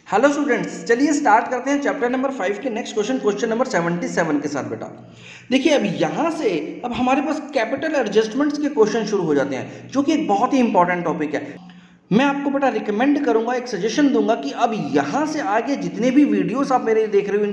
Hello students, चलिए start करते हैं चैप्टर नंबर 5 के नेक्स्ट क्वेश्चन नंबर 77 के साथ। बेटा देखिए, अब यहाँ से अब हमारे पास कैपिटल एडजस्टमेंट्स के क्वेश्चन शुरू हो जाते हैं, जो कि एक बहुत ही इंपॉर्टेंट टॉपिक है। मैं आपको बेटा रिकमेंड करूंगा, एक सजेशन दूंगा कि अब यहाँ से आगे जितने भी वीडियोस आप मेरे देख रहे हो इन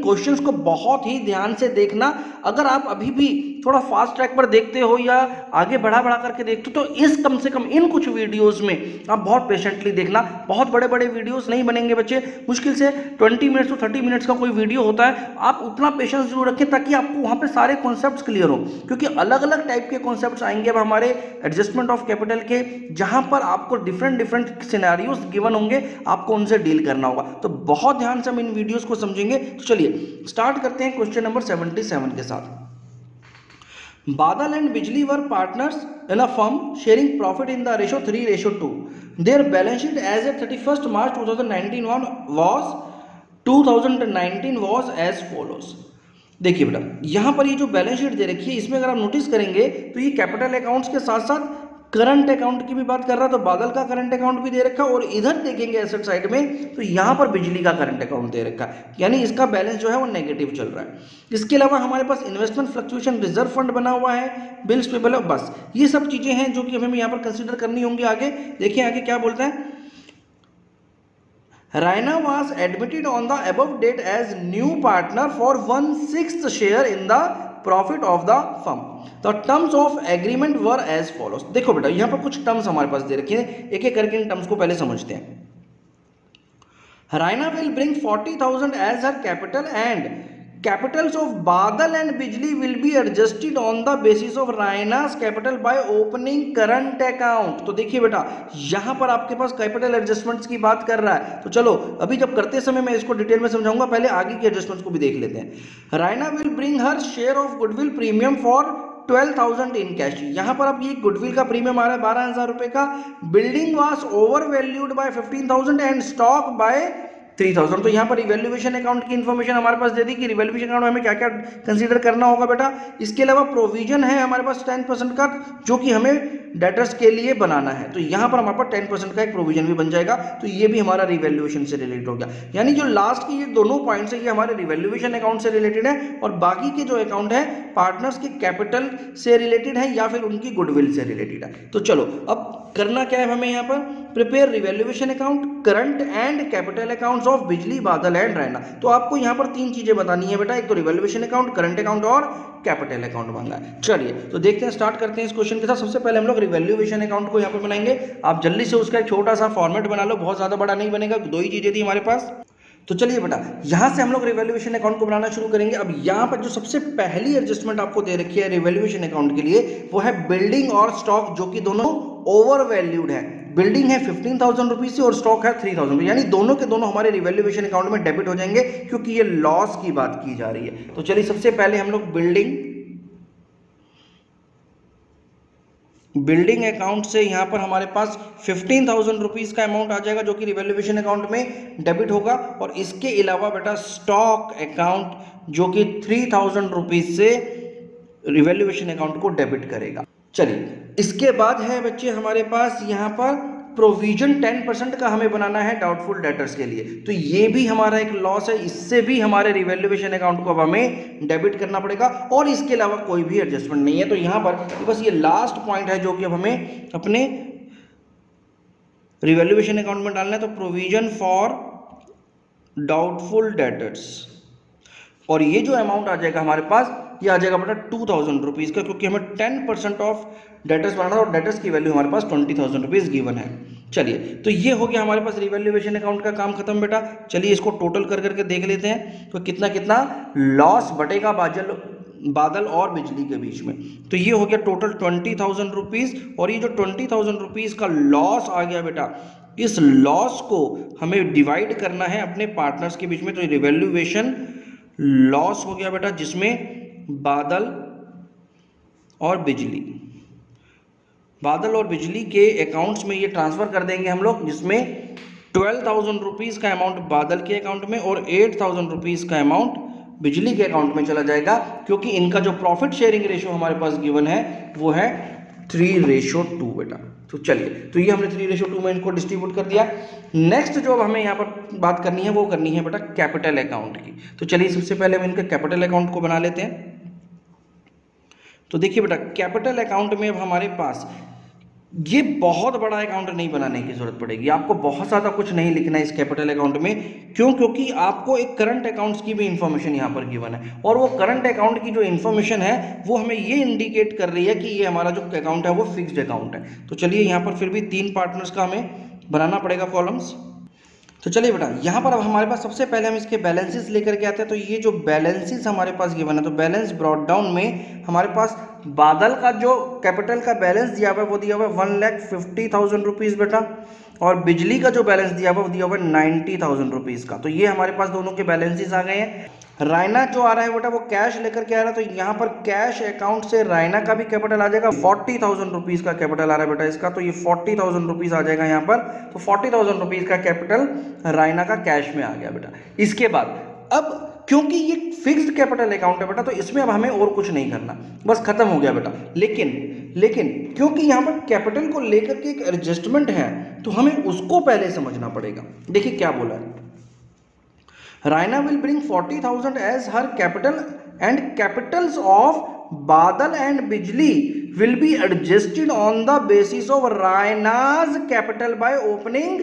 क्वेश्चंस को बहुत ही ध्यान से देखना। अगर आप अभी भी थोड़ा फास्ट ट्रैक पर देखते हो या आगे बढ़ा करके देखते हो, तो इस कम से कम इन कुछ वीडियोस में आप बहुत पेशेंटली देखना। बहुत बड़े बड़े वीडियोस नहीं बनेंगे बच्चे, मुश्किल से 20 मिनट्स टू 30 मिनट्स का कोई वीडियो होता है। आप उतना पेशेंस जरूर रखें ताकि आपको वहाँ पे सारे कॉन्सेप्ट्स क्लियर हो, क्योंकि अलग अलग टाइप के कॉन्सेप्ट्स आएंगे अब हमारे एडजस्टमेंट ऑफ कैपिटल के, जहाँ पर आपको डिफरेंट सिनेरियोस गिवन होंगे, आपको उनसे डील करना होगा। तो बहुत ध्यान से हम इन वीडियोस को समझेंगे। तो चलिए स्टार्ट करते हैं क्वेश्चन नंबर 77 के साथ। Badal and Bijli were partners in a firm sharing profit in the ratio 3:2. Their balance sheet as at 31st March 2019 was as follows. देखिए बेटा, यहाँ पर ये जो बैलेंस शीट दे रखी है, इसमें अगर आप नोटिस करेंगे तो ये कैपिटल अकाउंट्स के साथ साथ करंट अकाउंट की भी बात कर रहा है। तो बादल का करंट अकाउंट भी दे रखा है, और इधर देखेंगे एसेट साइड में तो यहाँ पर बिजली का करंट अकाउंट दे रखा है, यानी इसका बैलेंस जो है वो नेगेटिव चल रहा है। इसके अलावा हमारे पास इन्वेस्टमेंट फ्लक्चुएशन रिजर्व फंड बना हुआ है, बिल्स पेबल है, बस ये सब चीजें हैं जो कि हमें यहाँ पर कंसिडर करनी होंगी। आगे देखिए, आगे क्या बोलते हैं। Raina was admitted on the above date as new partner for 1/6 share in the profit of the firm. The terms of agreement were as follows. देखो बेटा, यहाँ पर कुछ टर्म्स हमारे पास दे रखे हैं, एक एक करके इन टर्म्स को पहले समझते हैं। Raina will bring 40,000 as her capital and capitals of Badal and Bijli will be adjusted on the basis of Raina's capital by opening current account. तो देखिए बेटा, यहाँ पर आपके पास कैपिटल एडजस्टमेंट्स की बात कर रहा है। तो चलो अभी जब करते समय मैं इसको डिटेल में समझाऊंगा, पहले आगे की एडजस्टमेंट्स को भी देख लेते हैं। Raina will bring her share of goodwill premium for 12,000 in cash. यहाँ पर अब ये गुडविल का प्रीमियम आ रहा है 12,000 रुपए का। Building was over valued by 15,000 and stock by 3,000। तो यहाँ पर रिवैल्यूएशन अकाउंट की इन्फॉर्मेशन हमारे पास दे दी कि रिवैल्यूएशन अकाउंट में हमें क्या क्या कंसीडर करना होगा बेटा। इसके अलावा प्रोविजन है हमारे पास 10% का, जो कि हमें डेटर्स के लिए बनाना है। तो यहाँ पर हमारे पास 10% का एक प्रोविजन भी बन जाएगा। तो ये भी हमारा रिवैल्यूएशन से रिलेटेड हो गया, यानी जो लास्ट की ये दोनों पॉइंट्स है ये हमारे रिवैल्यूएशन अकाउंट से रिलेटेड है, और बाकी के जो अकाउंट है पार्टनर्स के कैपिटल से रिलेटेड है या फिर उनकी गुडविल से रिलेटेड है। तो चलो अब करना क्या है हमें यहाँ पर, prepare revaluation account, current and capital accounts of बिजली, बादल एंड रैना। तो आपको यहाँ पर तीन चीजें बतानी है बेटा, एक तो रिवैल्यूएशन अकाउंट, करंट अकाउंट और कैपिटल अकाउंट मांगा है। चलिए तो देखते हैं, स्टार्ट करते हैं इस क्वेश्चन के साथ। सबसे पहले हम लोग रिवैल्यूएशन अकाउंट को यहाँ पर बनाएंगे। आप जल्दी से उसका एक छोटा सा फॉर्मेट बना लो, बहुत ज्यादा बड़ा नहीं बनेगा, दो ही चीजें थी हमारे पास। तो चलिए बेटा, यहां से हम लोग रिवैल्यूएशन अकाउंट को बनाना शुरू करेंगे। अब यहां पर जो सबसे पहली एडजस्टमेंट आपको दे रखी है रिवैल्यूएशन अकाउंट के लिए, वो है बिल्डिंग और स्टॉक, जो कि दोनों ओवर वैल्यूड है। बिल्डिंग है 15,000 रुपीज से और स्टॉक है 3,000, यानी दोनों के दोनों हमारे रिवैल्यूएशन अकाउंट में डेबिट हो जाएंगे, क्योंकि ये लॉस की बात की जा रही है। तो चलिए सबसे पहले हम लोग बिल्डिंग अकाउंट से यहाँ पर हमारे पास 15,000 रुपीज का अमाउंट आ जाएगा, जो कि रिवैल्यूएशन अकाउंट में डेबिट होगा। और इसके अलावा बेटा स्टॉक अकाउंट, जो कि 3,000 रुपीज से रिवैल्यूएशन अकाउंट को डेबिट करेगा। चलिए इसके बाद है बच्चे हमारे पास यहाँ पर प्रोविजन 10% का हमें बनाना है डाउटफुल डेटर्स के लिए। तो ये भी हमारा एक लॉस है, इससे भी हमारे रिवैल्यूएशन अकाउंट को अब हमें डेबिट करना पड़ेगा, और इसके अलावा कोई भी एडजस्टमेंट नहीं है। तो यहाँ पर बस ये लास्ट पॉइंट है जो कि अब हमें अपने रिवैल्यूएशन अकाउंट में डालना है। तो प्रोविजन फॉर डाउटफुल डेटर्स, और ये जो अमाउंट आ जाएगा हमारे पास, ये आ जाएगा बेटा 2,000 रुपीज का, क्योंकि हमें 10% ऑफ डेटर्स बनाना है और डेटर्स की वैल्यू हमारे पास 20,000 रुपीज गिवन है। चलिए तो ये हो गया हमारे पास रिवैल्यूएशन अकाउंट का काम खत्म बेटा। चलिए इसको टोटल कर करके देख लेते हैं, तो कितना कितना लॉस बटेगा बादल और बिजली के बीच में। तो ये हो गया टोटल 20,000 रुपीज, और ये जो 20,000 रुपीज का लॉस आ गया बेटा, इस लॉस को हमें डिवाइड करना है अपने पार्टनर्स के बीच में। तो रिवैल्यूएशन लॉस हो गया बेटा, जिसमें बादल और बिजली के अकाउंट्स में ये ट्रांसफर कर देंगे हम लोग, जिसमें 12,000 रुपीज का अमाउंट बादल के अकाउंट में और 8,000 रुपीज का अमाउंट बिजली के अकाउंट में चला जाएगा, क्योंकि इनका जो प्रॉफिट शेयरिंग रेशियो हमारे पास गिवन है वो है 3:2 बेटा। तो चलिए, तो ये हमने 3:2 में इनको डिस्ट्रीब्यूट कर दिया। नेक्स्ट जो अब हमें यहाँ पर बात करनी है वो करनी है बेटा कैपिटल अकाउंट की। तो चलिए सबसे पहले हम इनके कैपिटल अकाउंट को बना लेते हैं। तो देखिए बेटा, कैपिटल अकाउंट में अब हमारे पास ये बहुत बड़ा अकाउंट नहीं बनाने की जरूरत पड़ेगी, आपको बहुत ज़्यादा कुछ नहीं लिखना है इस कैपिटल अकाउंट में। क्यों? क्योंकि आपको एक करंट अकाउंट्स की भी इंफॉर्मेशन यहाँ पर गिवन है, और वो करंट अकाउंट की जो इन्फॉर्मेशन है वो हमें ये इंडिकेट कर रही है कि ये हमारा जो अकाउंट है वो फिक्स्ड अकाउंट है। तो चलिए यहाँ पर फिर भी 3 पार्टनर्स का हमें बनाना पड़ेगा कॉलम्स। तो चलिए बेटा, यहाँ पर अब हमारे पास सबसे पहले हम इसके बैलेंसेस लेकर के आते हैं। तो ये जो बैलेंसेस हमारे पास गिवन है, तो बैलेंस ब्रॉट डाउन में हमारे पास बादल का जो कैपिटल का बैलेंस दिया हुआ है वो दिया हुआ है 1,50,000 रुपीज़ बेटा, और बिजली का जो बैलेंस दिया हुआ है वो दिया हुआ है 90,000 रुपीज़ का। तो ये हमारे पास दोनों के बैलेंसेस आ गए हैं। रायना जो आ रहा है बेटा वो कैश लेकर के आ रहा है, तो यहाँ पर कैश अकाउंट से रायना का भी कैपिटल आ जाएगा। 40,000 रुपीज़ का कैपिटल आ रहा है बेटा इसका, तो ये 40,000 रुपीज़ आ जाएगा यहाँ पर। तो 40,000 रुपीज़ का कैपिटल रायना का कैश में आ गया बेटा। इसके बाद अब क्योंकि ये फिक्स्ड कैपिटल अकाउंट है बेटा, तो इसमें अब हमें और कुछ नहीं करना, बस खत्म हो गया बेटा। लेकिन क्योंकि यहाँ पर कैपिटल को लेकर के एक एडजस्टमेंट है, तो हमें उसको पहले समझना पड़ेगा। देखिए क्या बोला है, Raina will bring 40,000 as her capital and capitals of Badal and Bijli will be adjusted on the basis of Raina's capital by opening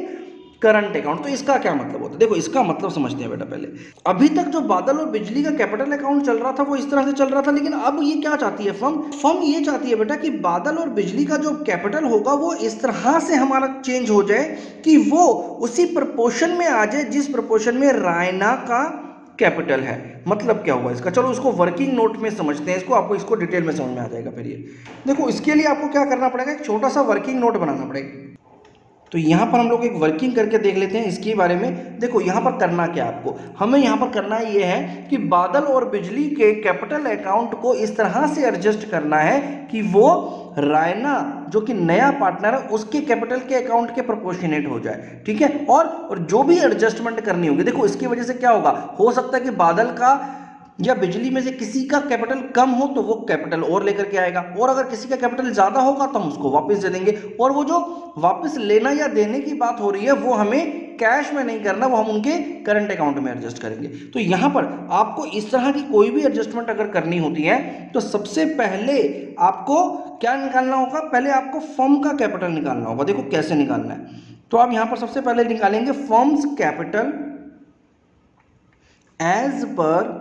current account. तो इसका क्या मतलब होता है? देखो इसका मतलब समझते हैं बेटा पहले। अभी तक जो बादल और बिजली का कैपिटल अकाउंट चल रहा था वो इस तरह से चल रहा था, लेकिन अब ये क्या चाहती है फर्म ये चाहती है बेटा कि बादल और बिजली का जो कैपिटल होगा वो इस तरह से हमारा चेंज हो जाए कि वो उसी प्रपोर्शन में आ जाए जिस प्रपोर्शन में रायना का कैपिटल है। मतलब क्या हुआ इसका, चलो उसको वर्किंग नोट में समझते हैं, आपको इसको डिटेल में समझ में आ जाएगा। फिर ये देखो, इसके लिए आपको क्या करना पड़ेगा, एक छोटा सा वर्किंग नोट बनाना पड़ेगा। तो यहाँ पर हम लोग एक वर्किंग करके देख लेते हैं इसके बारे में। देखो यहाँ पर करना क्या आपको, हमें यहाँ पर करना ये है कि बादल और बिजली के कैपिटल अकाउंट को इस तरह से एडजस्ट करना है कि वो रायना जो कि नया पार्टनर है उसके कैपिटल के अकाउंट के प्रोपोर्शनेट हो जाए, ठीक है। और जो भी एडजस्टमेंट करनी होगी, देखो इसकी वजह से क्या होगा, हो सकता है कि बादल का या बिजली में से किसी का कैपिटल कम हो तो वो कैपिटल और लेकर के आएगा, और अगर किसी का कैपिटल ज़्यादा होगा तो हम उसको वापस दे देंगे। और वो जो वापस लेना या देने की बात हो रही है वो हमें कैश में नहीं करना, वो हम उनके करंट अकाउंट में एडजस्ट करेंगे। तो यहाँ पर आपको इस तरह की कोई भी एडजस्टमेंट अगर करनी होती है तो सबसे पहले आपको क्या निकालना होगा, पहले आपको फर्म का कैपिटल निकालना होगा। देखो कैसे निकालना है, तो आप यहाँ पर सबसे पहले निकालेंगे फर्म्स कैपिटल एज पर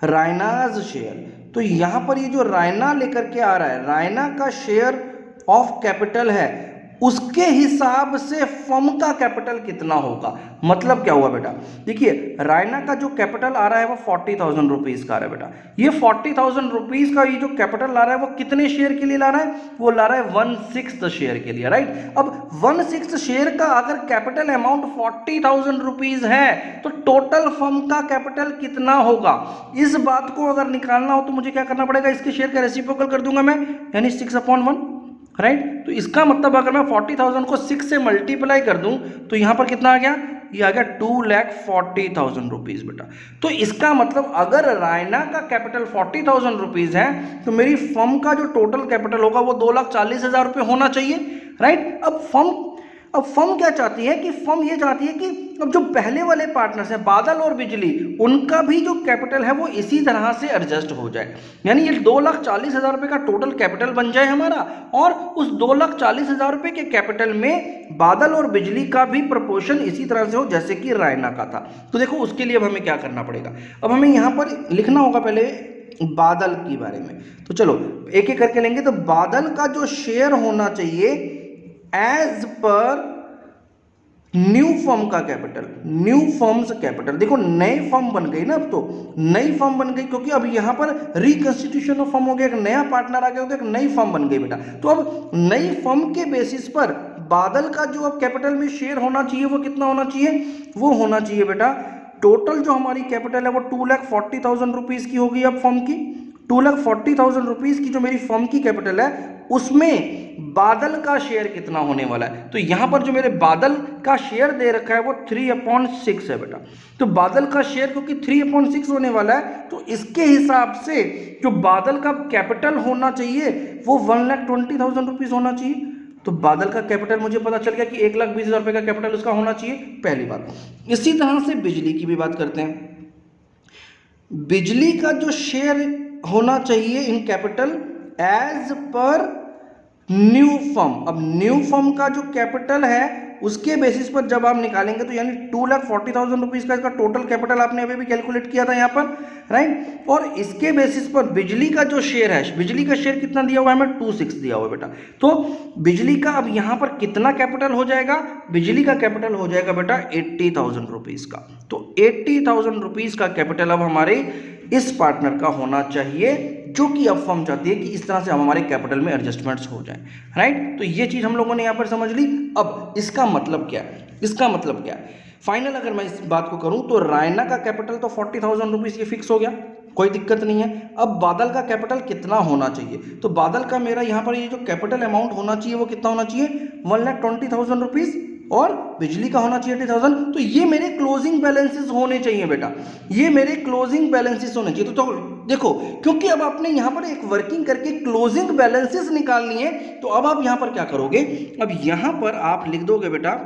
रायनाज शेयर। तो यहां पर ये जो रायना लेकर के आ रहा है, रायना का शेयर ऑफ कैपिटल है, उसके हिसाब से फर्म का कैपिटल कितना होगा। मतलब क्या हुआ बेटा, देखिए रायना का जो कैपिटल आ रहा है वो 40,000 रुपीज़ का आ रहा है बेटा। ये 40,000 रुपीज़ का ये जो कैपिटल ला रहा है वो कितने शेयर के लिए ला रहा है, वो ला रहा है 1/6 शेयर के लिए, राइट। अब 1/6 शेयर का अगर कैपिटल अमाउंट 40,000 रुपीज़ है तो टोटल फर्म का कैपिटल कितना होगा, इस बात को अगर निकालना हो तो मुझे क्या करना पड़ेगा, इसके शेयर का रेसिप्रोकल कर दूंगा मैं, यानी 6/1, राइट। तो इसका मतलब अगर मैं 40,000 को 6 से मल्टीप्लाई कर दूं तो यहां पर कितना आ गया, ये आ गया 2,40,000 रुपीज़ बेटा। तो इसका मतलब अगर रायना का कैपिटल 40,000 रुपीज़ है तो मेरी फर्म का जो टोटल कैपिटल होगा वो 2,40,000 रुपये होना चाहिए, राइट। अब फर्म क्या चाहती है कि फर्म ये चाहती है कि अब जो पहले वाले पार्टनर्स हैं बादल और बिजली, उनका भी जो कैपिटल है वो इसी तरह से एडजस्ट हो जाए, यानी ये 2,40,000 रुपये का टोटल कैपिटल बन जाए हमारा, और उस 2,40,000 रुपये के कैपिटल में बादल और बिजली का भी प्रपोर्शन इसी तरह से हो जैसे कि रायना का था। तो देखो उसके लिए अब हमें क्या करना पड़ेगा, अब हमें यहाँ पर लिखना होगा पहले बादल के बारे में। तो चलो एक एक करके लेंगे। तो बादल का जो शेयर होना चाहिए एज पर न्यू फर्म का कैपिटल, न्यू फर्म्स कैपिटल। देखो नई फर्म बन गई ना, अब तो नई फर्म बन गई क्योंकि अब यहां पर रिकंस्टिट्यूशन ऑफ फर्म हो गया, एक नया पार्टनर आ गया तो एक नई फर्म बन गई बेटा। तो अब नई फर्म के बेसिस पर बादल का जो अब कैपिटल में शेयर होना चाहिए वो कितना होना चाहिए, वो होना चाहिए बेटा टोटल जो हमारी कैपिटल है वो 2,40,000 रुपीज़ की होगी अब फर्म की। 2,40,000 रुपीज़ की जो मेरी फर्म की कैपिटल है उसमें बादल का शेयर कितना होने वाला है। तो यहाँ पर जो मेरे बादल का शेयर दे रखा है वो 3/6 है बेटा। तो बादल का शेयर क्योंकि 3/6 होने वाला है तो इसके हिसाब से जो बादल का कैपिटल होना चाहिए वो 1,20,000 रुपीज़ होना चाहिए। तो बादल का कैपिटल मुझे पता चल गया कि 1,20,000 रुपये का कैपिटल उसका होना चाहिए, पहली बात। इसी तरह से बिजली की भी बात करते हैं। बिजली का जो शेयर होना चाहिए in capital as per new firm. अब न्यू फर्म का जो कैपिटल है उसके बेसिस पर जब आप निकालेंगे तो यानी 2,40,000 रुपीज़ का इसका टोटल कैपिटल आपने अभी भी कैलकुलेट किया था यहाँ पर, राइट। और इसके बेसिस पर बिजली का जो शेयर है, बिजली का शेयर कितना दिया हुआ है हमें 26 दिया हुआ है बेटा। तो बिजली का अब यहाँ पर कितना कैपिटल हो जाएगा, बिजली का कैपिटल हो जाएगा बेटा 80,000 रुपीज़ का। तो 80,000 रुपीज़ का कैपिटल अब हमारे इस पार्टनर का होना चाहिए, जो कि अब फर्म चाहती है कि इस तरह से हम हमारे कैपिटल में एडजस्टमेंट्स हो जाएं, राइट। तो ये चीज़ हम लोगों ने यहाँ पर समझ ली। अब इसका मतलब क्या है, इसका मतलब क्या है, फाइनल अगर मैं इस बात को करूं तो रायना का कैपिटल तो 40,000 रुपीज़ ये फिक्स हो गया, कोई दिक्कत नहीं है। अब बादल का कैपिटल कितना होना चाहिए, तो बादल का मेरा यहाँ पर ये जो कैपिटल अमाउंट होना चाहिए वो कितना होना चाहिए 1,20,000 रुपीज़, और बिजली का होना चाहिए 80,000। तो ये मेरे क्लोजिंग बैलेंसेस होने चाहिए बेटा, ये मेरे क्लोजिंग बैलेंसेस होने चाहिए। तो देखो क्योंकि अब आपने यहाँ पर एक वर्किंग करके क्लोजिंग बैलेंसेस निकालनी है, तो अब आप यहाँ पर क्या करोगे, अब यहाँ पर आप लिख दोगे बेटा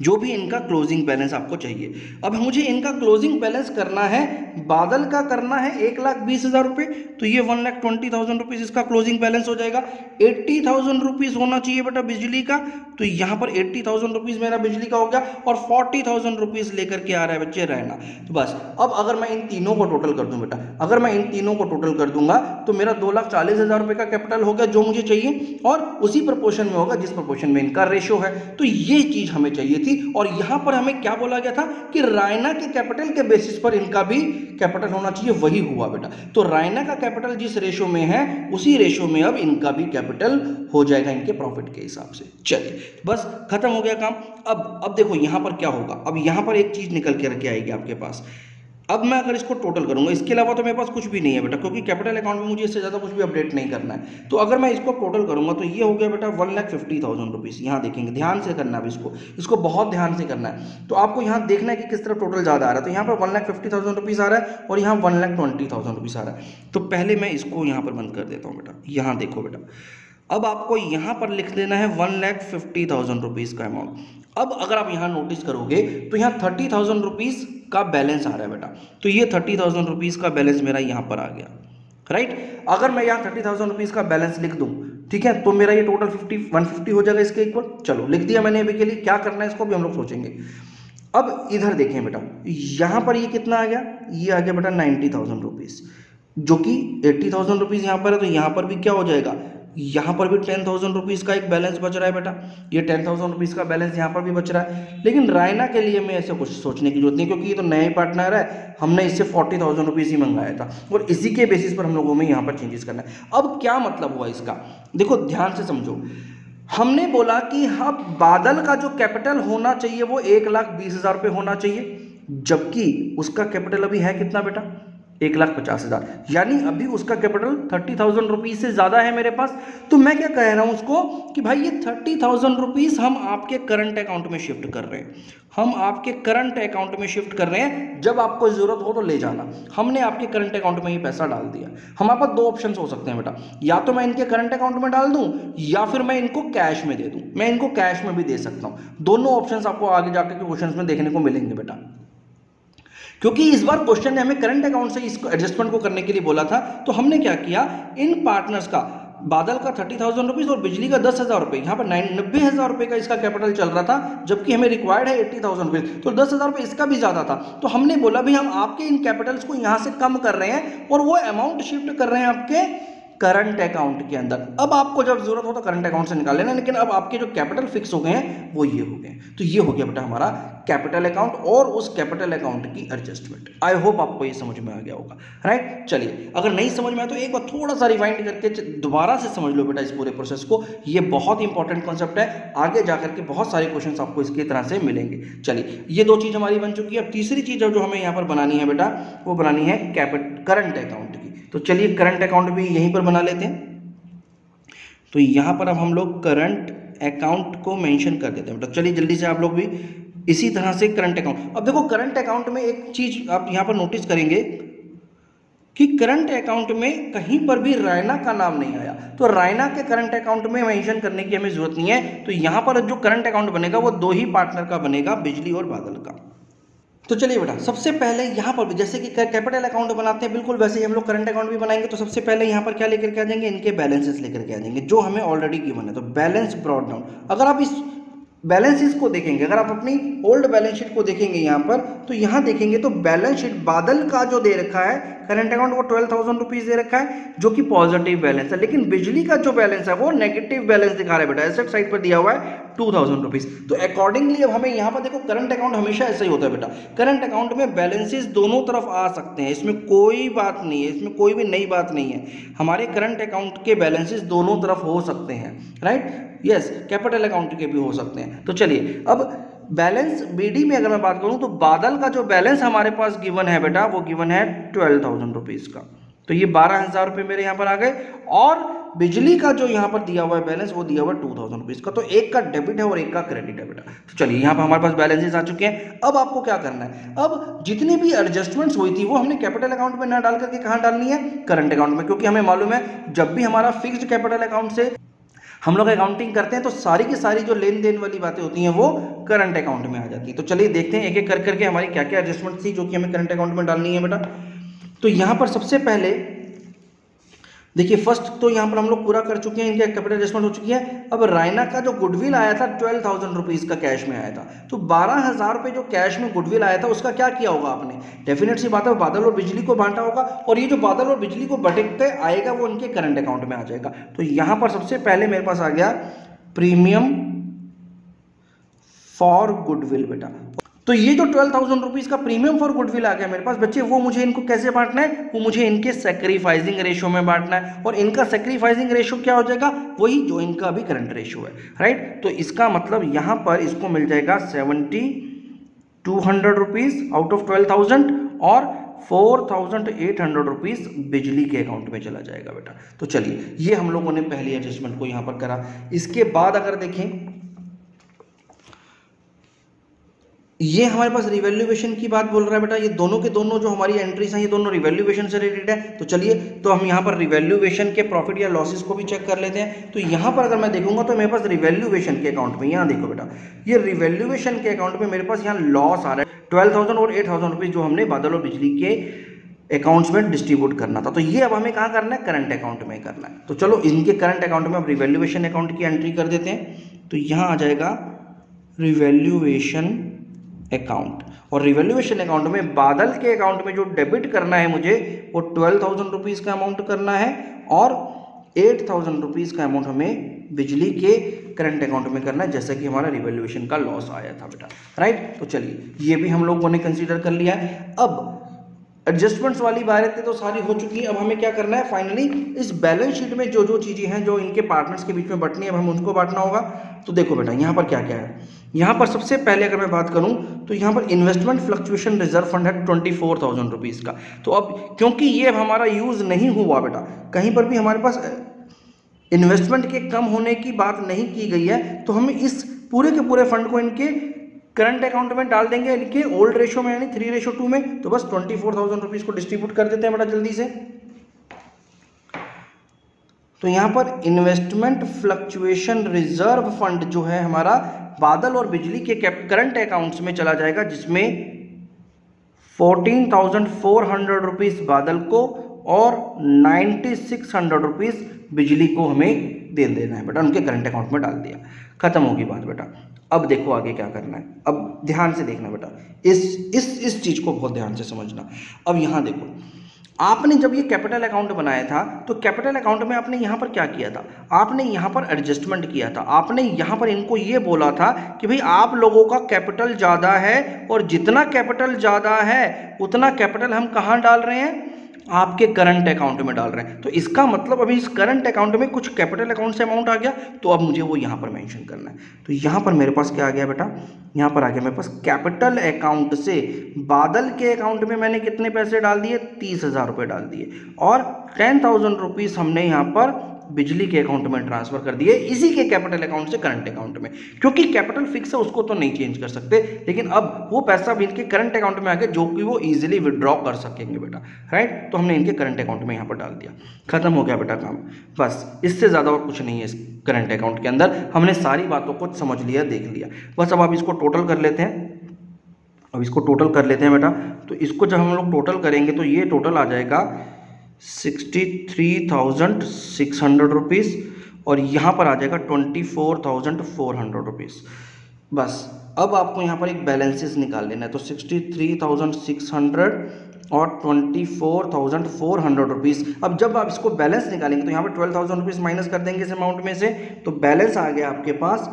जो भी इनका क्लोजिंग बैलेंस आपको चाहिए। अब मुझे इनका क्लोजिंग बैलेंस करना है, बादल का करना है 1,20,000 रुपये, तो ये 1,20,000 रुपीज़ इसका क्लोजिंग बैलेंस हो जाएगा। 80,000 रुपीज़ होना चाहिए बेटा बिजली का, तो यहाँ पर 80,000 रुपीज़ मेरा बिजली का हो गया, और 40,000 रुपीज़ लेकर के आ रहा है बच्चे रहना। तो बस अब अगर मैं इन तीनों को टोटल कर दूँ बेटा, अगर मैं इन तीनों को टोटल कर दूंगा तो मेरा 2,40,000 रुपये का कैपिटल हो गया जो मुझे चाहिए, और उसी प्रपोर्शन में होगा जिस प्रपोर्शन में इनका रेशो है। तो ये चीज़ हमें चाहिए थी, और यहां पर हमें क्या बोला गया था कि रायना के कैपिटल के बेसिस पर इनका भी कैपिटल होना चाहिए, वही हुआ बेटा। तो रायना का कैपिटल जिस रेशो में है उसी रेशो में अब इनका भी कैपिटल हो जाएगा इनके प्रॉफिट के हिसाब से। चलिए बस खत्म हो गया काम। अब देखो यहां पर क्या होगा, अब यहां पर एक चीज निकल के आएगी आपके पास। अब मैं अगर इसको टोटल करूंगा, इसके अलावा तो मेरे पास कुछ भी नहीं है बेटा, क्योंकि कैपिटल अकाउंट में मुझे इससे ज़्यादा कुछ भी अपडेट नहीं करना है। तो अगर मैं इसको टोटल करूंगा तो ये हो गया बेटा 1,50,000 रुपीज़। यहाँ देखेंगे, ध्यान से करना है इसको बहुत ध्यान से करना है। तो आपको यहाँ देखना है कि किस तरह टोटल ज़्यादा आ रहा है। तो यहाँ पर 1,50,000 रुपीज़ आ रहा है, और यहाँ 1,20,000 रुपीज़ आ रहा है। तो पहले मैं इसको यहाँ पर बंद कर देता हूँ बेटा। यहाँ देखो बेटा, अब आपको यहाँ पर लिख देना है 1,50,000 रुपीज़ का अमाउंट। अब अगर आप यहाँ नोटिस करोगे तो यहाँ 30,000 रुपीज़ का बैलेंस आ रहा है बेटा। तो ये 30,000 रुपीज़ का बैलेंस मेरा यहाँ पर आ गया, राइट। अगर मैं यहाँ 30,000 रुपीज़ का बैलेंस लिख दूँ, ठीक है, तो मेरा ये टोटल 150 हो जाएगा इसके इक्वल। चलो लिख दिया मैंने अभी के लिए, क्या करना है इसको भी हम लोग सोचेंगे। अब इधर देखें बेटा, यहाँ पर ये कितना आ गया, ये आ गया बेटा 90,000 रुपीज़, जो कि 80,000 रुपीज़ यहाँ पर है। तो यहाँ पर भी क्या हो जाएगा, यहाँ पर भी 10,000 रुपीज़ का एक बैलेंस बच रहा है बेटा। ये 10,000 रुपीज़ का बैलेंस यहाँ पर भी बच रहा है। लेकिन रायना के लिए मैं ऐसे कुछ सोचने की जरूरत नहीं, क्योंकि ये तो नया ही पार्टनर है, हमने इससे 40,000 रुपीज़ ही मंगाया था, और इसी के बेसिस पर हम लोगों में यहाँ पर चेंजेस करना है। अब क्या मतलब हुआ इसका, देखो ध्यान से समझो। हमने बोला कि हाँ, बादल का जो कैपिटल होना चाहिए वो 1,20,000 रुपये होना चाहिए, जबकि उसका कैपिटल अभी है कितना बेटा 1,50,000, यानी अभी उसका कैपिटल 30,000 रुपीज़ से ज़्यादा है मेरे पास। तो मैं क्या कह रहा हूँ उसको कि भाई ये 30,000 रुपीज़ हम आपके करंट अकाउंट में शिफ्ट कर रहे हैं, हम आपके करंट अकाउंट में शिफ्ट कर रहे हैं, जब आपको ज़रूरत हो तो ले जाना। हमने आपके करंट अकाउंट में ये पैसा डाल दिया। हमारे पास दो ऑप्शन हो सकते हैं बेटा, या तो मैं इनके करंट अकाउंट में डाल दूँ, या फिर मैं इनको कैश में दे दूँ। मैं इनको कैश में भी दे सकता हूँ, दोनों ऑप्शन आपको आगे जाकर के क्वेश्चन में देखने को मिलेंगे बेटा। क्योंकि इस बार क्वेश्चन ने हमें करंट अकाउंट से इसको एडजस्टमेंट को करने के लिए बोला था, तो हमने क्या किया, इन पार्टनर्स का बादल का 30,000 रुपीज़ और बिजली का 10,000 रुपये, यहाँ पर 90,000 रुपये का इसका कैपिटल चल रहा था, जबकि हमें रिक्वायर्ड है 80,000 रुपीज़, तो 10,000 रुपये इसका भी ज़्यादा था। तो हमने बोला भाई हम आपके इन कैपिटल्स को यहाँ से कम कर रहे हैं और वो अमाउंट शिफ्ट कर रहे हैं आपके करंट अकाउंट के अंदर। अब आपको जब जरूरत हो तो करंट अकाउंट से निकाल लेना, लेकिन अब आपके जो कैपिटल फिक्स हो गए हैं वो ये हो गए। तो ये हो गया बेटा हमारा कैपिटल अकाउंट और उस कैपिटल अकाउंट की एडजस्टमेंट। आई होप आपको ये समझ में आ गया होगा, राइट। चलिए अगर नहीं समझ में आया तो एक बार थोड़ा सा रिवाइंड करके दोबारा से समझ लो बेटा इस पूरे प्रोसेस को। ये बहुत इंपॉर्टेंट कॉन्सेप्ट है, आगे जाकर के बहुत सारे क्वेश्चन आपको इसकी तरह से मिलेंगे। चलिए ये दो चीज़ हमारी बन चुकी है। अब तीसरी चीज़ जो हमें यहाँ पर बनानी है बेटा, वो बनानी है करंट अकाउंट की। तो चलिए करंट अकाउंट भी यहीं पर बना लेते हैं। तो यहाँ पर अब हम लोग करंट अकाउंट को मेंशन कर देते हैं। तो चलिए जल्दी से आप लोग भी इसी तरह से करंट अकाउंट। अब देखो करंट अकाउंट में एक चीज आप यहाँ पर नोटिस करेंगे कि करंट अकाउंट में कहीं पर भी रायना का नाम नहीं आया। तो रायना के करंट अकाउंट में मेंशन करने की हमें जरूरत नहीं है। तो यहाँ पर जो करंट अकाउंट बनेगा वो दो ही पार्टनर का बनेगा, बिजली और बादल का। तो चलिए बेटा, सबसे पहले यहाँ पर जैसे कि कैपिटल अकाउंट बनाते हैं बिल्कुल वैसे ही हम लोग करंट अकाउंट भी बनाएंगे। तो सबसे पहले यहाँ पर क्या लेकर के आ जाएंगे, इनके बैलेंसेस लेकर के आ जाएंगे जो हमें ऑलरेडी गिवन है। तो बैलेंस ब्रॉट डाउन, अगर आप इस बैलेंसेस को देखेंगे, अगर आप अपनी ओल्ड बैलेंस शीट को देखेंगे यहाँ पर, तो यहाँ देखेंगे तो बैलेंस शीट बादल का जो दे रखा है करंट अकाउंट वो 12,000 रुपीज दे रखा है जो कि पॉजिटिव बैलेंस है। लेकिन बिजली का जो बैलेंस है वो नेगेटिव बैलेंस दिखा रहा है बेटा, एसेट साइड पर दिया हुआ है 2,000 रुपीज। तो अकॉर्डिंगली अब हमें यहाँ पर देखो करंट अकाउंट हमेशा ऐसा ही होता है बेटा, करंट अकाउंट में बैलेंसेस दोनों तरफ आ सकते हैं, इसमें कोई बात नहीं है, इसमें कोई भी नई बात नहीं है। हमारे करंट अकाउंट के बैलेंसेस दोनों तरफ हो सकते हैं, राइट, यस, कैपिटल अकाउंट के भी हो सकते हैं। तो चलिए अब बैलेंस बीडी में अगर मैं बात करूं तो बादल का जो बैलेंस हमारे पास गिवन है बेटा वो गिवन है 12,000 रुपीज का। तो ये 12,000 रुपये मेरे यहाँ पर आ गए। और बिजली का जो यहाँ पर दिया हुआ है बैलेंस वो दिया हुआ है 2,000 रुपीज का। तो एक का डेबिट है और एक का क्रेडिट है बेटा। तो चलिए यहाँ पर हमारे पास बैलेंसेस आ चुके हैं। अब आपको क्या करना है, अब जितनी भी एडजस्टमेंट्स हुई थी वो हमने कैपिटल अकाउंट में ना डाल करके कहाँ डालनी है, करंट अकाउंट में। क्योंकि हमें मालूम है जब भी हमारा फिक्स्ड कैपिटल अकाउंट से हम लोग अकाउंटिंग करते हैं तो सारी की सारी जो लेन देन वाली बातें होती हैं वो करंट अकाउंट में आ जाती है। तो चलिए देखते हैं एक एक कर करके हमारी क्या क्या एडजस्टमेंट थी जो कि हमें करंट अकाउंट में डालनी है बेटा। तो यहाँ पर सबसे पहले देखिए फर्स्ट तो यहाँ पर हम लोग पूरा कर चुके हैं, इनके कैपिटल एडजस्टमेंट हो चुकी है। अब रायना का जो गुडविल आया था 12,000 रुपीज का कैश में आया था। तो 12,000 रुपये जो कैश में गुडविल आया था उसका क्या किया होगा आपने, डेफिनेट सी बात है बादल और बिजली को बांटा होगा। और ये जो बादल और बिजली को बटकते आएगा वो इनके करंट अकाउंट में आ जाएगा। तो यहाँ पर सबसे पहले मेरे पास आ गया प्रीमियम फॉर गुडविल बेटा। तो ये जो 12,000 रुपीज का प्रीमियम फॉर गुडविल आ गया मेरे पास बच्चे, वो मुझे इनको कैसे बांटना है, वो मुझे इनके सैक्रिफाइसिंग रेशियो में बांटना है। और इनका सैक्रिफाइसिंग रेशियो क्या हो जाएगा, वही जो इनका अभी करंट रेशियो है, राइट। तो इसका मतलब यहाँ पर इसको मिल जाएगा 7,200 रुपीज आउट ऑफ 12,000 और 4,800 रुपीज बिजली के अकाउंट में चला जाएगा बेटा। तो चलिए ये हम लोगों ने पहली एडजस्टमेंट को यहाँ पर करा। इसके बाद अगर देखें ये हमारे पास रिवैल्यूएशन की बात बोल रहा है बेटा। ये दोनों के दोनों जो हमारी एंट्रीज हैं ये दोनों रिवैल्यूएशन से रिलेटेड है। तो चलिए तो हम यहाँ पर रिवैल्यूएशन के प्रॉफिट या लॉसेस को भी चेक कर लेते हैं। तो यहाँ पर अगर मैं देखूंगा तो मेरे पास रिवैल्यूएशन के अकाउंट में, यहाँ देखो बेटा, ये रिवैल्यूएशन के अकाउंट में मेरे पास यहाँ लॉस आ रहा है 12,000 और 8,000 रुपीज जो हमने बादल और बिजली के अकाउंट्स में डिस्ट्रीब्यूट करना था। तो ये अब हमें कहाँ करना है, करंट अकाउंट में करना है। तो चलो इनके करंट अकाउंट में अब रिवैल्यूएशन अकाउंट की एंट्री कर देते हैं। तो यहाँ आ जाएगा रिवैल्यूएशन अकाउंट। और रिवैल्यूएशन अकाउंट में बादल के अकाउंट में जो डेबिट करना है मुझे वो 12,000 रुपीज का अमाउंट करना है और 8,000 रुपीज का अमाउंट हमें बिजली के करंट अकाउंट में करना है, जैसा कि हमारा रिवैल्यूएशन का लॉस आया था बेटा, राइट। तो चलिए ये भी हम लोगों ने कंसीडर कर लिया है। अब एडजस्टमेंट्स वाली बातें तो सारी हो चुकी है। अब हमें क्या करना है, फाइनली इस बैलेंस शीट में जो जो चीज़ें हैं जो इनके पार्टनर्स के बीच में बंटनी है अब हम उनको बांटना होगा। तो देखो बेटा यहाँ पर क्या क्या है। यहाँ पर सबसे पहले अगर मैं बात करूँ तो यहाँ पर इन्वेस्टमेंट फ्लक्चुएशन रिजर्व फंड है 24,000 रुपीज़ का। तो अब क्योंकि ये अब हमारा यूज़ नहीं हुआ बेटा, कहीं पर भी हमारे पास इन्वेस्टमेंट के कम होने की बात नहीं की गई है, तो हम इस पूरे के पूरे फंड को इनके करंट अकाउंट में डाल देंगे, इनके ओल्ड रेशियो में यानी 3:2 में। तो बस 24,000 रुपीज को डिस्ट्रीब्यूट कर देते हैं बेटा जल्दी से। तो यहाँ पर इन्वेस्टमेंट फ्लक्चुएशन रिजर्व फंड जो है हमारा बादल और बिजली के करंट अकाउंट्स में चला जाएगा, जिसमें 14,400 रुपीज बादल को और 9,600 रुपीज बिजली को हमें दे देना है बेटा, उनके करंट अकाउंट में डाल दिया, खत्म होगी बात बेटा। अब देखो आगे क्या करना है, अब ध्यान से देखना बेटा, इस चीज को बहुत ध्यान से समझना। अब यहाँ देखो, आपने जब ये कैपिटल अकाउंट बनाया था तो कैपिटल अकाउंट में आपने यहाँ पर क्या किया था, आपने यहाँ पर एडजस्टमेंट किया था। आपने यहाँ पर इनको ये बोला था कि भाई आप लोगों का कैपिटल ज़्यादा है और जितना कैपिटल ज़्यादा है उतना कैपिटल हम कहाँ डाल रहे हैं, आपके करंट अकाउंट में डाल रहे हैं। तो इसका मतलब अभी इस करंट अकाउंट में कुछ कैपिटल अकाउंट से अमाउंट आ गया, तो अब मुझे वो यहाँ पर मेंशन करना है। तो यहाँ पर मेरे पास क्या आ गया बेटा, यहाँ पर आ गया मेरे पास कैपिटल अकाउंट से बादल के अकाउंट में मैंने कितने पैसे डाल दिए, 30,000 रुपये डाल दिए, और 10,000 रुपीज़ हमने यहाँ पर बिजली के अकाउंट में ट्रांसफर कर दिए, इसी के कैपिटल अकाउंट से करंट अकाउंट में। क्योंकि कैपिटल फिक्स है, उसको तो नहीं चेंज कर सकते, लेकिन अब वो पैसा भी इनके करंट अकाउंट में आ गया जो कि वो इजीली विड्रॉ कर सकेंगे बेटा, राइट। तो हमने इनके करंट अकाउंट में यहाँ पर डाल दिया, खत्म हो गया बेटा काम। बस इससे ज़्यादा और कुछ नहीं है इस करंट अकाउंट के अंदर। हमने सारी बातों को समझ लिया, देख लिया। बस अब आप इसको टोटल कर लेते हैं। अब इसको टोटल कर लेते हैं बेटा। तो इसको जब हम लोग टोटल करेंगे तो ये टोटल आ जाएगा 63,600 रुपीज़, और यहाँ पर आ जाएगा 24,400 रुपीज़। बस अब आपको यहाँ पर एक बैलेंसेस निकाल लेना है। तो 63,600 और 24,400 रुपीज़। अब जब आप इसको बैलेंस निकालेंगे तो यहाँ पर 12,000 रुपीज़ माइनस कर देंगे इस अमाउंट में से, तो बैलेंस आ गया आपके पास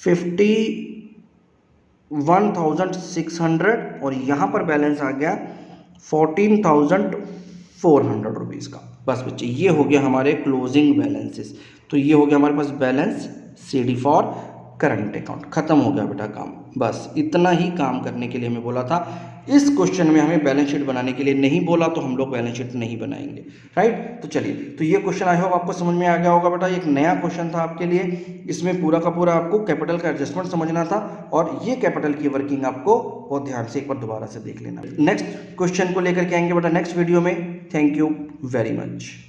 51,600, और यहाँ पर बैलेंस आ गया 14,400 रुपीज़ का। बस बच्चे ये हो गया हमारे क्लोजिंग बैलेंसेस। तो ये हो गया हमारे पास balance CD for current account. खत्म हो गया बेटा काम। बस इतना ही काम करने के लिए मैं बोला था। इस क्वेश्चन में हमें बैलेंस शीट बनाने के लिए नहीं बोला, तो हम लोग बैलेंस शीट नहीं बनाएंगे, राइट। तो चलिए, तो ये क्वेश्चन आई होप आपको समझ में आ गया होगा बेटा। एक नया क्वेश्चन था आपके लिए, इसमें पूरा का पूरा आपको कैपिटल का एडजस्टमेंट समझना था, और ये कैपिटल की वर्किंग आपको बहुत ध्यान से एक बार दोबारा से देख लेना। नेक्स्ट क्वेश्चन को लेकर के आएंगे बेटा नेक्स्ट वीडियो में। Thank you very much.